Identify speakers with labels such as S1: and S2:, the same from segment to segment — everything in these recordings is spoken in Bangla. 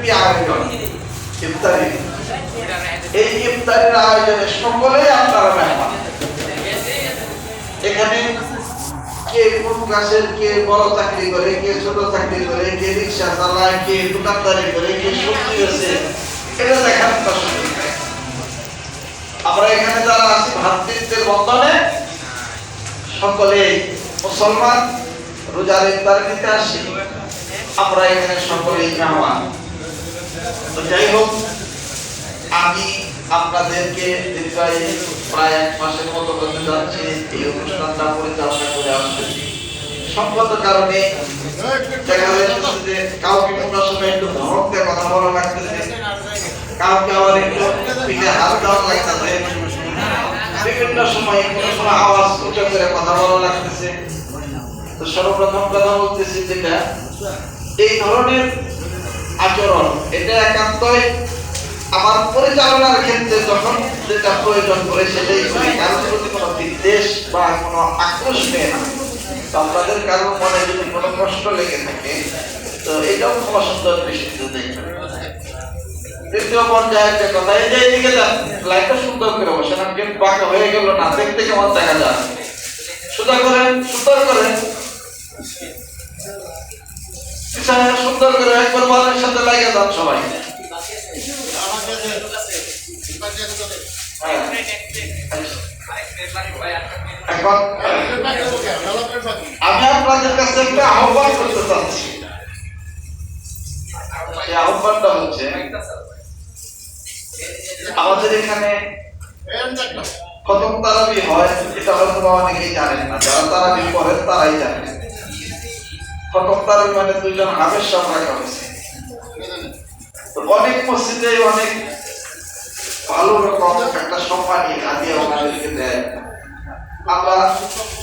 S1: কি আয়োজন ইফতারি, এই ইফতারির আয়োজনে সকলেই আপনারা মেহমান। এখানে কে কোন গাছের, কে বড় চাকরি করে, কে ছোট চাকরি করে, কে রিক্সা চালায়, কে দোকানদারি করে, কে সবজি আছে, এটা দেখার সুযোগ নাই। আমরা এখানে যারা আছি ভ্রাতৃত্বের বন্ধনে সকলে মুসলমান, রোজার ইফতার নিতে আসি, আমরা এখানে সকলেই মেহমান। তো যাই হোক, আমি আপনাদেরকে প্রায় 1 মাসের মতো হতে যাচ্ছে এই অনুষ্ঠানটা পরিচালনা করে আসতেছি। সংগত কারণে দেখা যাচ্ছে যে কাউকে কোনো সময় একটু ধমক দিয়ে কথা বলা লাগতেছে, কাউকে আবার একটু পিঠে হাত দেওয়া লাগতেছে, বিভিন্ন সময় কোনো সময় আওয়াজ উঁচু করে কথা বলা লাগতেছে। তো সর্বপ্রথম কথা বলতেছি যেটা, এই ধরনের আচরণ এটা একান্তই আমার পরিচালনার ক্ষেত্রে যখন যেটা প্রয়োজন করে সেটাই করি, কারোর প্রতি কোনো বিদ্বেষ বা কোনো আক্রোশ নেই না। আপনাদের কারোর মনে যদি কোনো কষ্ট লেগে থাকে তো এটাও ক্ষমা সুন্দর দৃষ্টিতে দেখবেন। দ্বিতীয় পর্যায়ে একটা কথা, এই যে এইদিকে যান, লাইটটা সুন্দর করে বসেন, গেট বাঁকা হয়ে গেল না, দেখতে কেমন দেখা যায়, সোজা করেন, সুন্দর করেন, সুন্দর করে একবার ওয়ালের সাথে লাগিয়ে যান সবাই। এখন আমি আপনাদের কাছে একটা আহ্বান করতে চাচ্ছি। এই আহ্বানটা হচ্ছে, আমাদের এখানে খতম তারাবি হয়, এটা হয়তো অনেকেই জানেন না, যারা তারাবি পড়েন তারাই জানেন। খতম তারাবি মানে 2 জন হাফেজ সাহেব রাখা হয়েছে। তো অনেক মসজিদে অনেক ভালো রকম একটা সম্মানী হাদিয়া ওনাদেরকে দেয়, আমরা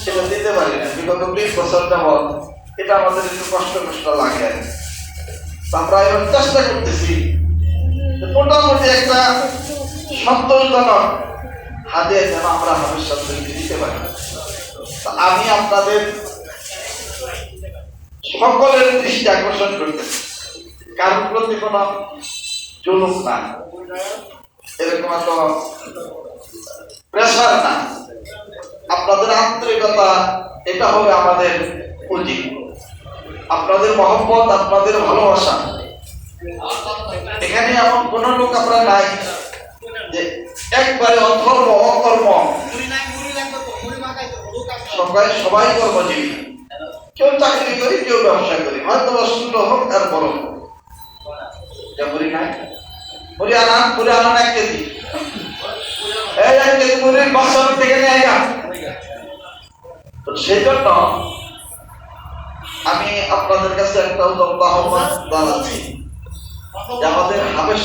S1: সেটা দিতে পারি না। বিগত 20 বছর যাবত এটা আমাদের একটু কষ্ট লাগে। আমরা এখন চেষ্টা করতেছি মোটামুটি একটা সন্তোষজনক হাদিয়া যেন আমরা হাফেজ সাহেবদেরকে দিতে পারি। আমি আপনাদের সকলের দৃষ্টি আকর্ষণ করতেছি, কারোর প্রতি কোনো জুলুম না, এরকম এত প্রেসার না, আপনাদের আন্তরিকতা এটা হবে আমাদের পুঁজি, আপনাদের মহব্বত, আপনাদের ভালোবাসা। এখানে এমন কোন লোক আমরা নাই যে একবারে অধর্ম অকর্ম, সবাই কর্মজীবী, কেউ চাকরি করি, কেউ ব্যবসা করি, হয়তো ছোট হোক আর বড় হোক। যা বলি নাই মুড়ি আনান 1 কেজি, এই 1 কেজি মুড়ির বাক্স থেকে নিয়ে আইগা। তো সেই জন্য আমি আপনাদের কাছে একটা আহ্বান জানাচ্ছি যে আমাদের হাফেজ